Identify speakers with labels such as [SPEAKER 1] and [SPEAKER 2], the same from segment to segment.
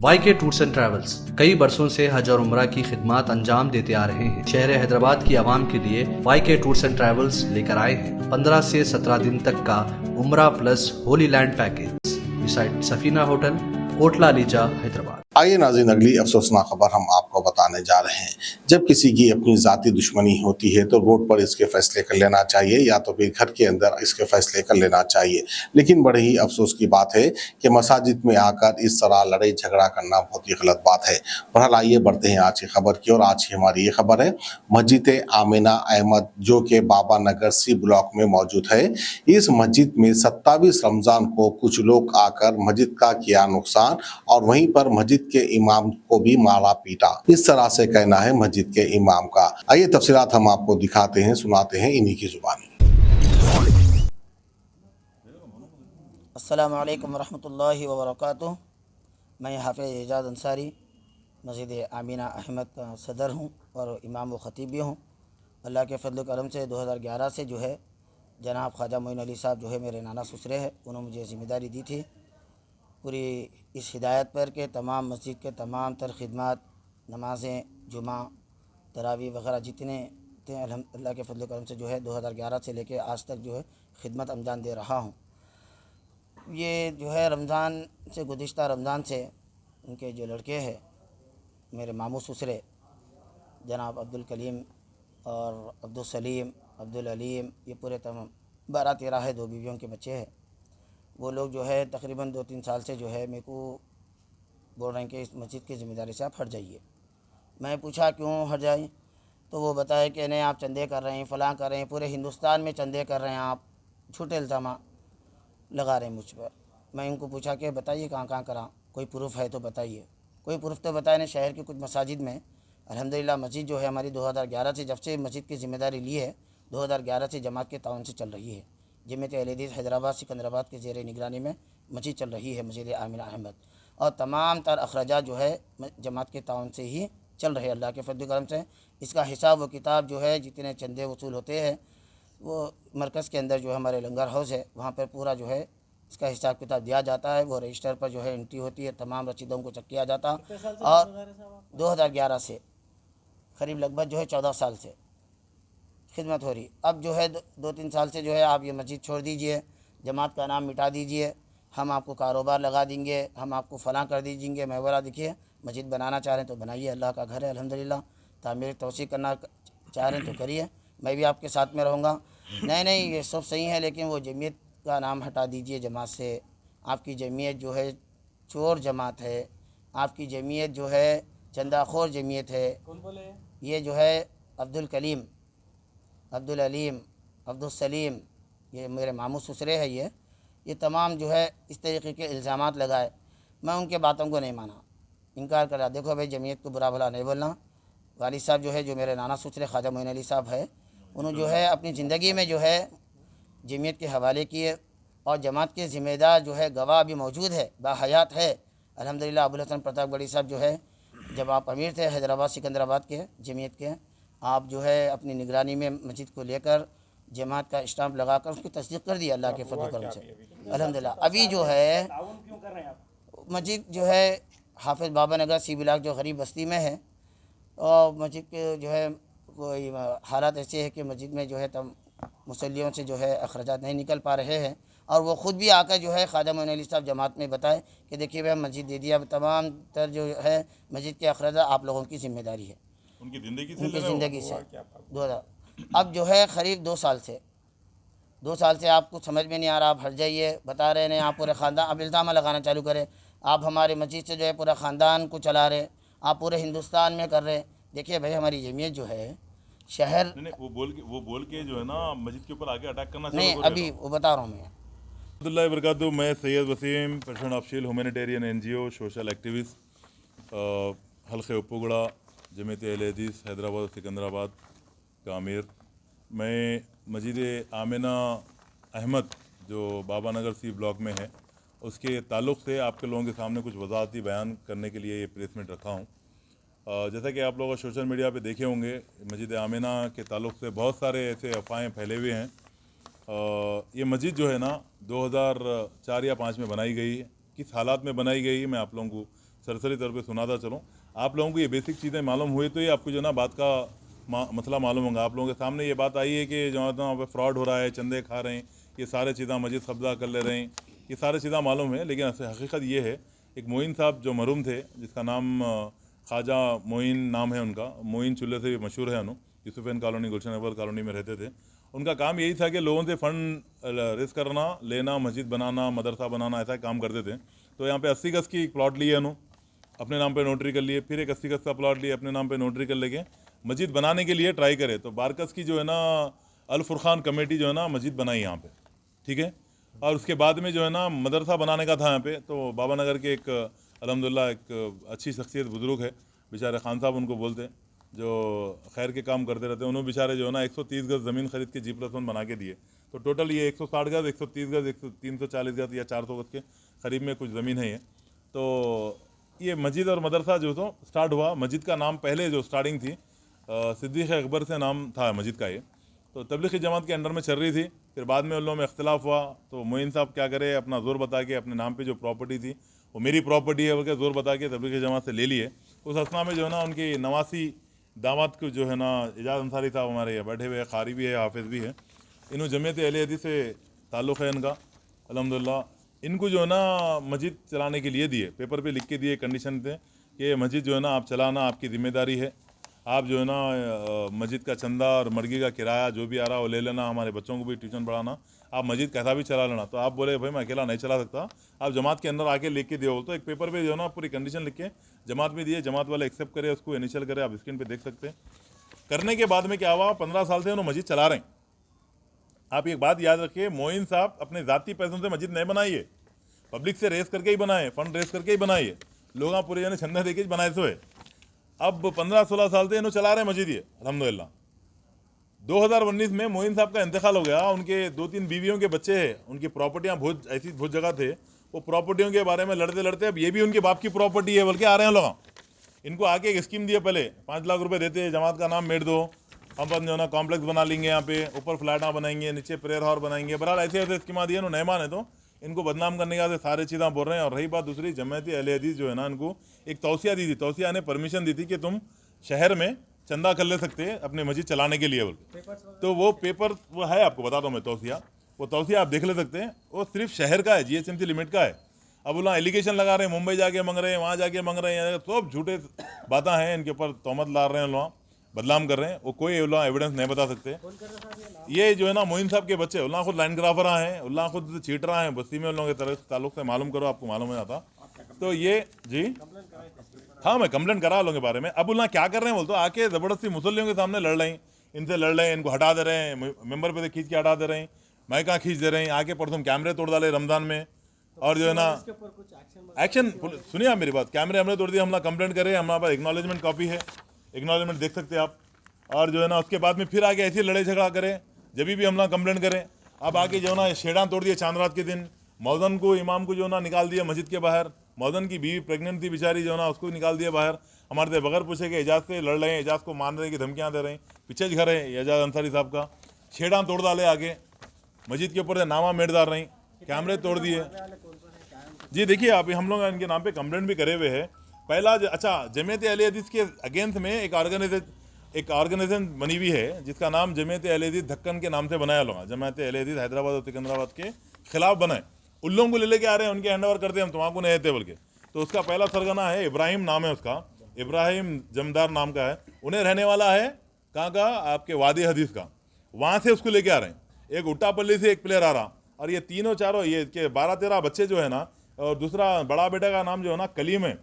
[SPEAKER 1] YK tours and travels कई बरसों से हज और उम्रा की खिदमत अंजाम देते आ रहे हैं। शहर हैदराबाद की आवाम के लिए YK टूर्स एंड ट्रैवल्स लेकर आए हैं 15 से 17 दिन तक का उम्रा plus Holi land package beside Safina hotel, Kotla ELISA, Hyderabad.
[SPEAKER 2] आइए नाज़रीन, अगली अफसोसनाक खबर हम आपको बताने जा रहे हैं। जब किसी की अपनी ज़ाती दुश्मनी होती है तो रोड पर इसके फैसले कर लेना चाहिए या तो फिर घर के अंदर इसके फैसले कर लेना चाहिए। लेकिन बड़े ही अफसोस की बात है कि मसाजिद में आकर इस तरह लड़ाई झगड़ा करना बहुत ही गलत बात है। बहरहाल आइए बढ़ते हैं आज की खबर की और आज की हमारी ये खबर है मस्जिद आमिना अहमद जो कि बाबा नगर सी ब्लॉक में मौजूद है। इस मस्जिद में 27 रमज़ान को कुछ लोग आकर मस्जिद का किया नुकसान और वहीं पर मस्जिद के इमाम को भी मारा पीटा। इस तरह से कहना है मस्जिद के इमाम का। आइए तफसीलात हम आपको दिखाते हैं, सुनाते हैं इन्हीं की जुबानी।
[SPEAKER 3] अस्सलामु अलैकुम वरहमतुल्लाहि व बरकातुहू। मैं हाफ़िज़ एजाज़ अंसारी मस्जिद आमिना अहमद का सदर हूँ और इमाम व ख़तीब भी हूँ। अल्लाह के फजल करम से 2011 से जो है जनाब ख्वाजा मोइन अली साहब जो है मेरे नाना ससुरे हैं, उन्होंने मुझे ज़िम्मेदारी दी थी पूरी इस हिदायत पर के तमाम मस्जिद के तमाम तर खिदमत, नमाज़ें, जुमा, तरावी वगैरह जितने थे अल्लाह के फजल करम से जो है 2011 से लेके आज तक जो है खिदमत अंजाम दे रहा हूँ। ये जो है रमज़ान से गुज़िश्ता रमज़ान से उनके जो लड़के हैं मेरे मामू ससुरे जनाब अब्दुल कलीम और अब्दुल सलीम, अब्दुल अलीम, ये पूरे तमाम 12-13 है, 2 बीवियों के बच्चे हैं। वो लोग जो है तकरीबन 2-3 साल से जो है मेरे को बोल रहे हैं कि इस मस्जिद की ज़िम्मेदारी से आप हट जाइए। मैं पूछा क्यों हट जाए, तो वो बताए कि नहीं आप चंदे कर रहे हैं, फ़लाँ कर रहे हैं, पूरे हिंदुस्तान में चंदे कर रहे हैं, आप झूठे इल्ज़ाम लगा रहे हैं मुझ पर। मैं इनको पूछा कि बताइए कहाँ कहाँ करा, कोई प्रूफ है तो बताइए। कोई प्रूफ तो बताए नहीं। शहर की कुछ मसाजिद में अल्हम्दुलिल्लाह मस्जिद जो है हमारी 2011 से, जब से मस्जिद की ज़िम्मेदारी ली है 2011 से जमात के ताउन से चल रही है। जमात अहले हदीस हैदराबाद सिकंदराबाद के ज़ेर निगरानी में मस्जिद चल रही है, मस्जिद आमिना अहमद, और तमाम तर अखराजात जो है जमात के ताउन से ही चल रहे हैं अल्लाह के फजल करम से। इसका हिसाब व किताब जो है जितने चंदे वसूल होते हैं वो मरकज़ के अंदर जो है हमारे लंगर हाउस है, वहाँ पर पूरा जो है इसका हिसाब किताब दिया जाता है। वो रजिस्टर पर जो है एंट्री होती है, तमाम रसीदों को चेक किया जाता। और 2011 से करीब लगभग जो है 14 साल से खिदमत हो रही। अब जो है 2-3 साल से जो है आप ये मस्जिद छोड़ दीजिए, जमात का नाम मिटा दीजिए, हम आपको कारोबार लगा देंगे, हम आपको फ़लाँ कर दीजिएंगे। मैं बोला देखिए मस्जिद बनाना चाह रहे हैं तो बनाइए, अल्लाह का घर है अल्हम्दुलिल्लाह। तामीर तोसी करना चाह रहे हैं तो करिए, मैं भी आपके साथ में रहूँगा। नहीं ये सब सही है, लेकिन वो जमीयत का नाम हटा दीजिए जमात से। आपकी जमीयत जो है चोर जमात है, आपकी जमीयत जो है चंदाखोर जमीयत है। कौन बोले? ये जो है अब्दुल कलीम, अब्दुल अलीम, अब्दुल सलीम, ये मेरे मामू ससुरे हैं। ये तमाम जो है इस तरीके के इल्ज़ामात लगाए। मैं उनके बातों को नहीं माना, इनकार करा। देखो भाई जमीयत को बुरा भला नहीं बोलना। वालिद साहब जो है जो मेरे नाना ससुरे ख्वाजा मोइन अली साहब है, उन्होंने जो है अपनी ज़िंदगी में जो है जमीयत के हवाले किए और जमात के ज़िम्मेदार जो है गवाह भी मौजूद है, बाहयात है अल्हम्दुलिल्लाह। अबुल हसन प्रताप गढ़ी साहब जो है जब आप अमीर थे हैदराबाद सिकंदराबाद के जमीयत के, आप जो है अपनी निगरानी में मस्जिद को लेकर जमात का स्टाम्प लगाकर उसकी तस्दीक कर दिया अल्लाह के फजल करम से अल्हम्दुलिल्लाह। अभी जो है मस्जिद जो है हाफिज़ बाबा नगर सी ब्लॉक जो गरीब बस्ती में है, और मस्जिद के जो है कोई हालात ऐसे है कि मस्जिद में जो है तम मुसल्लियों से जो है अखराजात नहीं निकल पा रहे हैं। और वो ख़ुद भी आकर जो है ख्वाजा मोइन अली साहब जमात में बताए कि देखिए भाई मस्जिद दे दिया, अब तमाम तर जो है मस्जिद के अखराजात आप लोगों की ज़िम्मेदारी है, उनकी ज़िंदगी से 2000। अब जो है करीब 2 साल से आपको समझ में नहीं आ रहा, आप हट जाइए बता रहे हैं। आप पूरे ख़ानदान अब इल्ज़ाम लगाना चालू करें, आप हमारे मस्जिद से जो है पूरा ख़ानदान को चला रहे, आप पूरे हिंदुस्तान में कर रहे। देखिए भाई हमारी जमीयत जो है शहर
[SPEAKER 4] नहीं, वो बोल के जो है ना मस्जिद के ऊपर आगे अटैक करना
[SPEAKER 3] नहीं, अभी वो बता रहा हूँ मैं।
[SPEAKER 4] अब्दुल्लाह बरकातहू, मैं सैयद वसीम, प्रेसिडेंट ऑफ शील ह्यूमैनिटेरियन NGO सोशल एक्टिविस्ट हल्के उपुगड़ा जमात अहले हदीस हैदराबाद सिकंदराबाद का अमीर। मैं मस्जिद आमिना अहमद जो बाबा नगर सी ब्लॉक में है उसके ताल्लुक़ से आपके लोगों के सामने कुछ वजाहती बयान करने के लिए ये प्रेस मीट रखा हूँ। जैसा कि आप लोग सोशल मीडिया पे देखे होंगे, मस्जिद आमिना के ताल्लुक़ से बहुत सारे ऐसे अफवाहें फैले हुए हैं। ये मस्जिद जो है ना 2004 या 5 में बनाई गई है। किस हालात में बनाई गई है मैं आप लोगों को सरसरी तौर पे सुनाता चलूँ। आप लोगों को ये बेसिक चीज़ें मालूम हुई तो ये आपको जो है ना बात का मसला मालूम होगा। आप लोगों के सामने ये बात आई है कि जो है वहाँ पे फ्रॉड हो रहा है, चंदे खा रहे हैं, ये सारे चीज़ें मस्जिद कब्जा कर ले रहे हैं, ये सारे चीज़ें मालूम है। लेकिन हकीकत ये है, एक मोइन साहब जो मरूम थे, जिसका नाम ख्वाजा मोइन नाम है उनका, मोइन चूल्हे से मशहूर है, यूसुफैन कॉलोनी, गुलशन अकबर कॉलोनी में रहते थे। उनका काम यही था कि लोगों से फ़ंड रेस करना, लेना, मस्जिद बनाना, मदरसा बनाना, ऐसा काम करते थे। तो यहाँ पे 80 गज़ की प्लॉट लिए अपने नाम पे नोटरी कर लिए, फिर एक 80 गज़ का प्लॉट लिए, अपने नाम पे नोटरी कर लेके मस्जिद बनाने के लिए ट्राई करे। तो बारकस की जो है ना अल फुरखान कमेटी जो है ना मस्जिद बनाई यहाँ पे, ठीक है। और उसके बाद में जो है ना मदरसा बनाने का था यहाँ पे। तो बाबा नगर के एक अल्हम्दुलिल्लाह एक अच्छी शख्सियत बुजुर्ग है, बेचारे खान साहब उनको बोलते, जो खैर के काम करते रहते हैं। उन्होंने बेचारे जो है ना 130 गज़ ज़मीन खरीद के G+1 बना के दिए। तो टोटल ये 160 गज़, 130 गज़, 340 गज़ या 400 गज़ के करीब में कुछ ज़मीन है ये। तो ये मस्जिद और मदरसा जो तो स्टार्ट हुआ। मस्जिद का नाम पहले जो स्टार्टिंग थी सिद्दीक़ अकबर से नाम था मस्जिद का ये। तो तबलीगी जमात के अंडर में चल रही थी। फिर बाद में उन लोगों में इख्तिलाफ़ हुआ। तो मोइन साहब क्या करे, अपना ज़ोर बता के अपने नाम पे जो प्रॉपर्टी थी वो मेरी प्रॉपर्टी है बल्कि ज़ोर बता के तबलीगी जमात से ले लिए। उस असना में जो है ना उनकी नवासी दामाद को जो है ना एजाज़ अंसारी साहब हमारे यहाँ बैठे हुए हैं, कारी भी है, हाफिज़ भी है। इन्हों जमीयत अहले हदीस से ताल्लुक़ है इनका अल्हम्दुलिल्लाह। इनको जो है ना मस्जिद चलाने के लिए दिए, पेपर पे लिख के दिए, कंडीशन थे कि मस्जिद जो है ना आप चलाना आपकी ज़िम्मेदारी है। आप जो है ना मस्जिद का चंदा और मर्गी का किराया जो भी आ रहा है वो ले लेना, हमारे बच्चों को भी ट्यूशन पढ़ाना, आप मस्जिद कैसा भी चला लेना। तो आप बोले भाई मैं अकेला नहीं चला सकता, आप जमात के अंदर आके लिख के दियो। तो एक पेपर पे जो है ना पूरी कंडीशन लिख के जमात में दिए, जमात वाले एक्सेप्ट करे, उसको इनिशियल करे, आप स्क्रीन पे देख सकते हैं। करने के बाद में क्या हुआ, 15 साल से उन्होंने मस्जिद चला रहे हैं। आप एक बात याद रखिए, मोइन साहब अपने ज़ाती पैसों से मस्जिद नहीं बनाई है, पब्लिक से रेस करके ही बनाए, फंड रेस करके ही बनाई है, लोग पूरे जने चंदा देके बनाए सो है। अब 15-16 साल से इन्होंने चला रहे मस्जिद ये अल्हम्दुलिल्लाह। 2019 में मोइन साहब का इंतकाल हो गया। उनके 2-3 बीवियों के बच्चे हैं, उनकी प्रॉपर्टियाँ बहुत ऐसी बहुत जगह थे, वो प्रॉपर्टियों के बारे में लड़ते लड़ते अब ये भी उनके बाप की प्रॉपर्टी है बल्कि आ रहे हैं लोग। इनको आके एक स्कीम दिए, पहले 5 लाख रुपए देते, जमात का नाम मेट दो, हम अपन जो है ना कॉम्प्लेक्स बना लेंगे, यहाँ पे ऊपर फ्लैटा बनाएंगे, नीचे प्रेयर हॉल बनाएंगे। बहरहाल ऐसे ऐसे स्कीमा दिए, नहीं माने तो इनको बदनाम करने के सारे चीज़ें बोल रहे हैं। और रही बात दूसरी, जमात अहले हदीस जो है ना इनको एक तौसिया दी थी, तौसिया ने परमिशन दी थी कि तुम शहर में चंदा कर ले सकते हैं अपने मस्जिद चलाने के लिए बोल। तो वो पेपर वो है, आपको बताता हूँ मैं तौसिया, वो तौसिया आप देख ले सकते हैं। वो सिर्फ शहर का है, GHMC लिमिट का है। अब वो एलिगेशन लगा रहे हैं, मुंबई जाके मांग रहे हैं, वहाँ जाके मांग रहे हैं, सब झूठे बातें हैं, इनके ऊपर तहमत ला रहे हैं, लोग बदनाम कर रहे हैं। वो कोई एविडेंस नहीं बता सकते। ये जो है ना मोइन साहब के बच्चे, उल्ला खुद लाइन ग्राफर हैं, उल्ला खुद चीटर हैं, बस्ती में उन लोगों के ताल्लुक से मालूम करो, आपको मालूम हो जाता। तो ये जी हाँ, मैं कंप्लेंट करा लोगों के बारे में। अब उल्ला क्या कर रहे हैं बोल, तो आके ज़बरदस्ती मुसल्लियों के सामने लड़ रहे हैं, इनसे लड़ रहे हैं, इनको हटा दे रहे हैं, मेंबर पे से खींच के हटा दे रहे हैं, माइका खींच दे रहे हैं, आके परसों कैमरे तोड़ डाले रमज़ान में। और जो है ना एक्शन सुनिए आप मेरी बात, कैमरे हमने तोड़ दिया, हम कंप्लेंट करें, हमारे पास एक्नॉलेजमेंट कॉपी है, एक्नॉलेजमेंट देख सकते हैं आप। और जो है ना उसके बाद में फिर आगे ऐसी लड़ाई झगड़ा करें, जब भी हम कंप्लेंट करें। अब आके जो है ना शेडान तोड़ दिए चांद रात के दिन, मौजन को, इमाम को जो है ना निकाल दिया मस्जिद के बाहर। मौजन की बीवी प्रेग्नेंट थी बेचारी, जो है ना उसको निकाल दिया बाहर, हमारे से बगैर पूछे के एजाज से लड़ रहे हैं, एजाज को मारने की धमकियाँ दे रहे हैं। पीछे घर है एजाज अंसारी साहब का, शेडान तोड़ डाले, आगे मस्जिद के ऊपर से नामा मेट डाल रहे हैं, कैमरे तोड़ दिए। जी देखिए आप, हम लोग इनके नाम पे कंप्लेंट भी करे हुए हैं। पहला अच्छा, जमीयत अहले हदीस के अगेंस्ट में एक ऑर्गेनाइजेशन बनी हुई है जिसका नाम जमीयत अहले हदीस ढक्कन के नाम से बनाया लोग, जमीयत अहले हदीस हैदराबाद और सिकंदराबाद के खिलाफ बनाए। उन लोगों को ले लेके आ रहे हैं, उनके हैंड ओवर करते हैं, हम तुम्हारा नहीं देते बोल के। तो उसका पहला सरगना है इब्राहिम, नाम है उसका, इब्राहिम जमदार नाम का है। उन्हें रहने वाला है कहाँ का, आपके वादी हदीस का, वहाँ से उसको लेके आ रहे हैं। एक उट्टापल्ली से एक प्लेयर आ रहा, और ये तीनों चारों ये के 12-13 बच्चे जो है ना, और दूसरा बड़ा बेटा का नाम जो है ना कलीम है,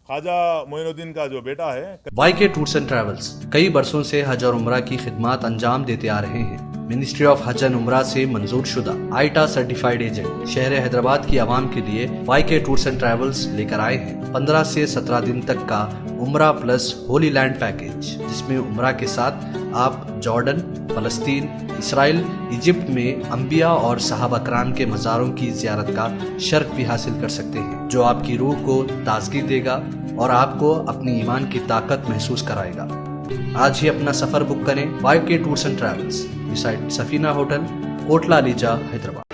[SPEAKER 4] ख्वाजा मोइनुद्दीन का जो बेटा है।
[SPEAKER 1] YK टूर्स एंड ट्रैवल्स कई बरसों से हज और उम्रा की खिदमत अंजाम देते आ रहे हैं। मिनिस्ट्री ऑफ हज एंड उम्रा से मंजूर शुदा आईटा सर्टिफाइड एजेंट शहर हैदराबाद की आवाम के लिए YK टूर्स एंड ट्रैवल्स लेकर आए हैं 15 से 17 दिन तक का उम्रा प्लस होली लैंड पैकेज, जिसमें उम्रा के साथ आप जॉर्डन, फलस्तीन, इसराइल, इजिप्ट में अंबिया और सहाबा कराम के मज़ारों की ज़ियारत का शर्फ भी हासिल कर सकते हैं, जो आपकी रूह को ताजगी देगा और आपको अपनी ईमान की ताकत महसूस कराएगा। आज ही अपना सफ़र बुक करें YK tours and travels, beside Safina hotel, Kotla Lisa, Hyderabad.